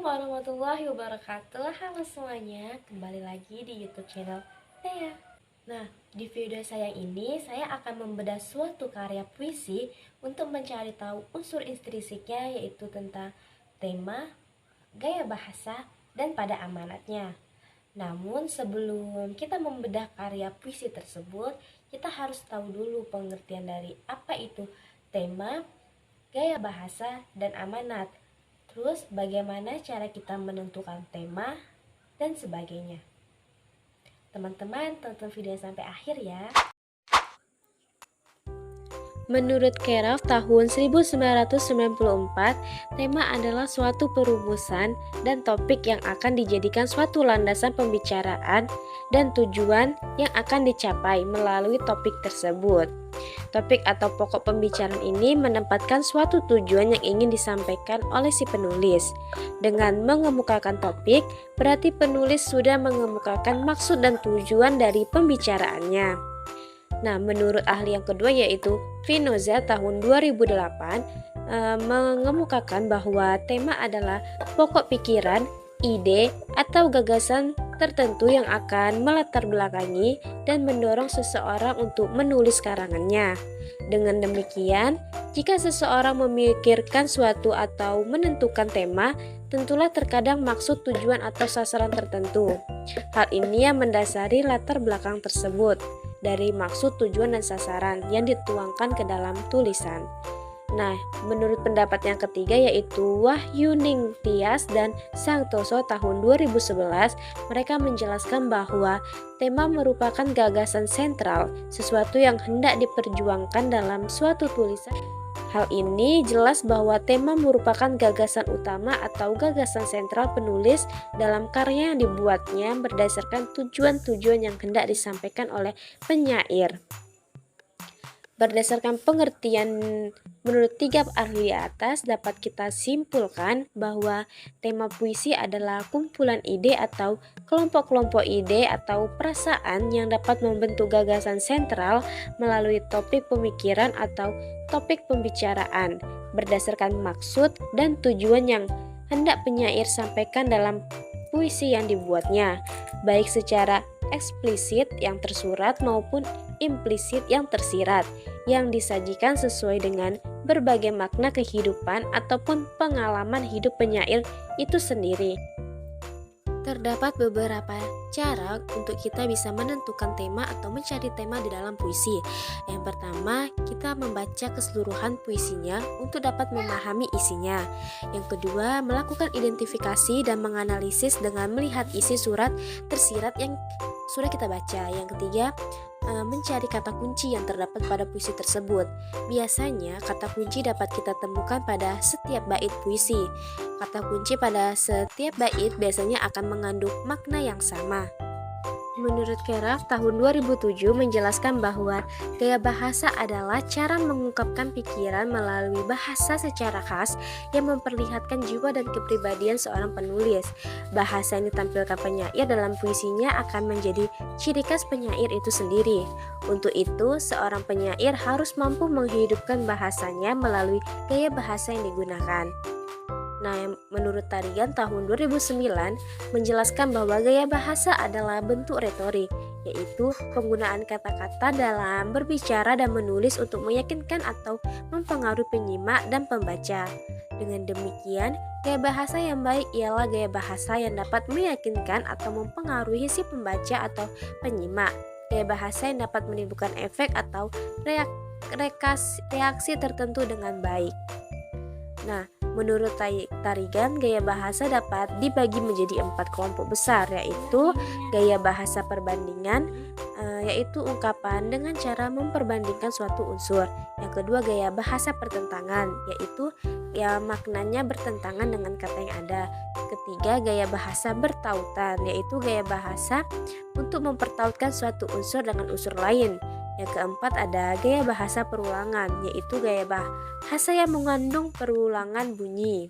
Warahmatullahi wabarakatuh. Halo semuanya, kembali lagi di YouTube channel Thea. Nah, di video saya ini saya akan membedah suatu karya puisi untuk mencari tahu unsur intrinsiknya, yaitu tentang tema, gaya bahasa, dan pada amanatnya. Namun sebelum kita membedah karya puisi tersebut, kita harus tahu dulu pengertian dari apa itu tema, gaya bahasa, dan amanat. Terus bagaimana cara kita menentukan tema dan sebagainya. Teman-teman tonton video sampai akhir ya. Menurut Keraf tahun 1994, tema adalah suatu perumusan dan topik yang akan dijadikan suatu landasan pembicaraan dan tujuan yang akan dicapai melalui topik tersebut. Topik atau pokok pembicaraan ini menempatkan suatu tujuan yang ingin disampaikan oleh si penulis. Dengan mengemukakan topik, berarti penulis sudah mengemukakan maksud dan tujuan dari pembicaraannya. Nah, menurut ahli yang kedua yaitu Vinoza tahun 2008 mengemukakan bahwa tema adalah pokok pikiran, ide, atau gagasan tertentu yang akan melatar belakangi dan mendorong seseorang untuk menulis karangannya. Dengan demikian, jika seseorang memikirkan suatu atau menentukan tema, tentulah terkadang maksud, tujuan, atau sasaran tertentu. Hal ini yang mendasari latar belakang tersebut dari maksud, tujuan, dan sasaran yang dituangkan ke dalam tulisan. Nah, menurut pendapat yang ketiga yaitu Wahyu Ningtyas dan Santoso tahun 2011, mereka menjelaskan bahwa tema merupakan gagasan sentral, sesuatu yang hendak diperjuangkan dalam suatu tulisan. Hal ini jelas bahwa tema merupakan gagasan utama atau gagasan sentral penulis dalam karya yang dibuatnya berdasarkan tujuan-tujuan yang hendak disampaikan oleh penyair. Berdasarkan pengertian menurut tiga ahli atas, dapat kita simpulkan bahwa tema puisi adalah kumpulan ide atau kelompok-kelompok ide atau perasaan yang dapat membentuk gagasan sentral melalui topik pemikiran atau topik pembicaraan berdasarkan maksud dan tujuan yang hendak penyair sampaikan dalam puisi yang dibuatnya, baik secara eksplisit yang tersurat maupun implisit yang tersirat, yang disajikan sesuai dengan berbagai makna kehidupan ataupun pengalaman hidup penyair itu sendiri. Terdapat beberapa cara untuk kita bisa menentukan tema atau mencari tema di dalam puisi. Yang pertama, kita membaca keseluruhan puisinya untuk dapat memahami isinya. Yang kedua, melakukan identifikasi dan menganalisis dengan melihat isi surat tersirat yang sudah kita baca. Yang ketiga, mencari kata kunci yang terdapat pada puisi tersebut. Biasanya kata kunci dapat kita temukan pada setiap bait puisi. Kata kunci pada setiap bait biasanya akan mengandung makna yang sama. Menurut Keraf tahun 2007 menjelaskan bahwa gaya bahasa adalah cara mengungkapkan pikiran melalui bahasa secara khas yang memperlihatkan jiwa dan kepribadian seorang penulis. Bahasa yang ditampilkan penyair dalam puisinya akan menjadi ciri khas penyair itu sendiri. Untuk itu, seorang penyair harus mampu menghidupkan bahasanya melalui gaya bahasa yang digunakan. Nah, menurut Tarigan tahun 2009 menjelaskan bahwa gaya bahasa adalah bentuk retorik, yaitu penggunaan kata-kata dalam berbicara dan menulis untuk meyakinkan atau mempengaruhi penyimak dan pembaca. Dengan demikian, gaya bahasa yang baik ialah gaya bahasa yang dapat meyakinkan atau mempengaruhi si pembaca atau penyimak. Gaya bahasa yang dapat menimbulkan efek atau reaksi tertentu dengan baik. Nah, menurut Tarigan, gaya bahasa dapat dibagi menjadi 4 kelompok besar, yaitu gaya bahasa perbandingan, yaitu ungkapan dengan cara memperbandingkan suatu unsur. Yang kedua, gaya bahasa pertentangan, yaitu maknanya bertentangan dengan kata yang ada. Ketiga, gaya bahasa bertautan, yaitu gaya bahasa untuk mempertautkan suatu unsur dengan unsur lain. Yang keempat ada gaya bahasa perulangan, yaitu gaya bahasa yang mengandung perulangan bunyi.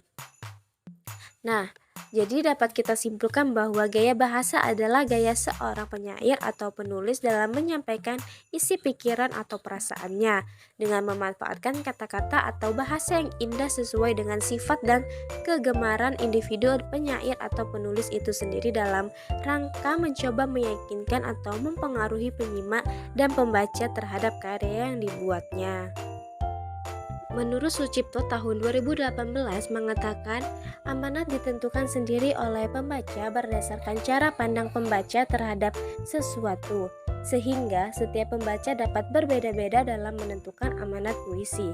Nah, Jadi dapat kita simpulkan bahwa gaya bahasa adalah gaya seorang penyair atau penulis dalam menyampaikan isi pikiran atau perasaannya dengan memanfaatkan kata-kata atau bahasa yang indah sesuai dengan sifat dan kegemaran individu penyair atau penulis itu sendiri dalam rangka mencoba meyakinkan atau mempengaruhi penyimak dan pembaca terhadap karya yang dibuatnya. Menurut Sucipto tahun 2018 mengatakan, amanat ditentukan sendiri oleh pembaca berdasarkan cara pandang pembaca terhadap sesuatu, sehingga setiap pembaca dapat berbeda-beda dalam menentukan amanat puisi.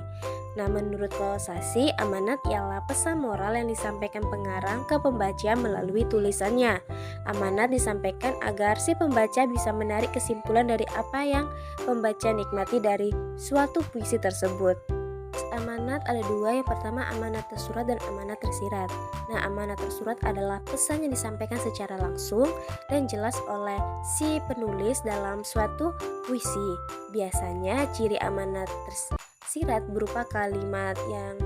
Nah, menurut Kolosasi, amanat ialah pesan moral yang disampaikan pengarang ke pembaca melalui tulisannya. Amanat disampaikan agar si pembaca bisa menarik kesimpulan dari apa yang pembaca nikmati dari suatu puisi tersebut. Amanat ada dua, yang pertama amanat tersurat dan amanat tersirat. Nah, amanat tersurat adalah pesan yang disampaikan secara langsung dan jelas oleh si penulis dalam suatu puisi. Biasanya ciri amanat tersirat berupa kalimat yang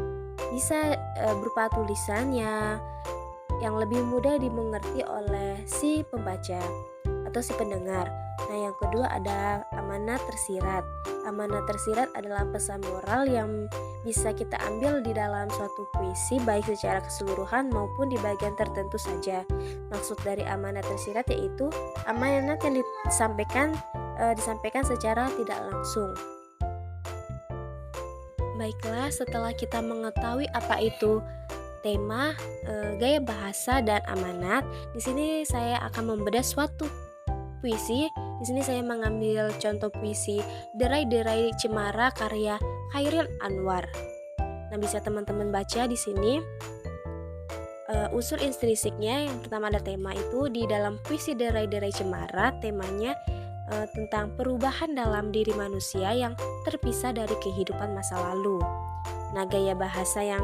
bisa berupa tulisan yang lebih mudah dimengerti oleh si pembaca atau si pendengar. Nah, yang kedua ada amanat tersirat. Amanat tersirat adalah pesan moral yang bisa kita ambil di dalam suatu puisi baik secara keseluruhan maupun di bagian tertentu saja. Maksud dari amanat tersirat yaitu amanat yang disampaikan secara tidak langsung. Baiklah, setelah kita mengetahui apa itu tema, gaya bahasa dan amanat, di sini saya akan membedah suatu puisi. Di sini saya mengambil contoh puisi Derai-Derai Cemara karya Chairil Anwar. Nah, bisa teman-teman baca di sini. Unsur intrinsикnya yang pertama ada tema itu di dalam puisi Derai-Derai Cemara, temanya tentang perubahan dalam diri manusia yang terpisah dari kehidupan masa lalu. Nah, gaya bahasa yang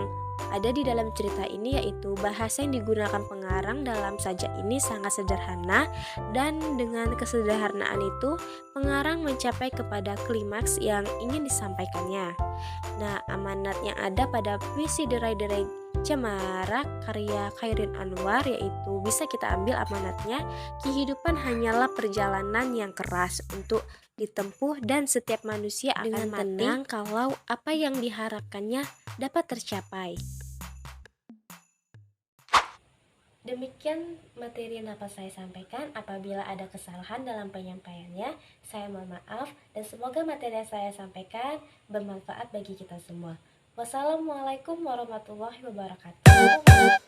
ada di dalam cerita ini yaitu bahasa yang digunakan pengarang dalam sajak ini sangat sederhana, dan dengan kesederhanaan itu pengarang mencapai kepada klimaks yang ingin disampaikannya. Nah, amanat yang ada pada puisi Derai-Derai Cemara karya Chairil Anwar yaitu bisa kita ambil amanatnya, kehidupan hanyalah perjalanan yang keras untuk ditempuh dan setiap manusia akan mati kalau apa yang diharapkannya dapat tercapai. Demikian materi yang dapat saya sampaikan. Apabila ada kesalahan dalam penyampaiannya, saya mohon maaf dan semoga materi yang saya sampaikan bermanfaat bagi kita semua. Wassalamualaikum warahmatullahi wabarakatuh.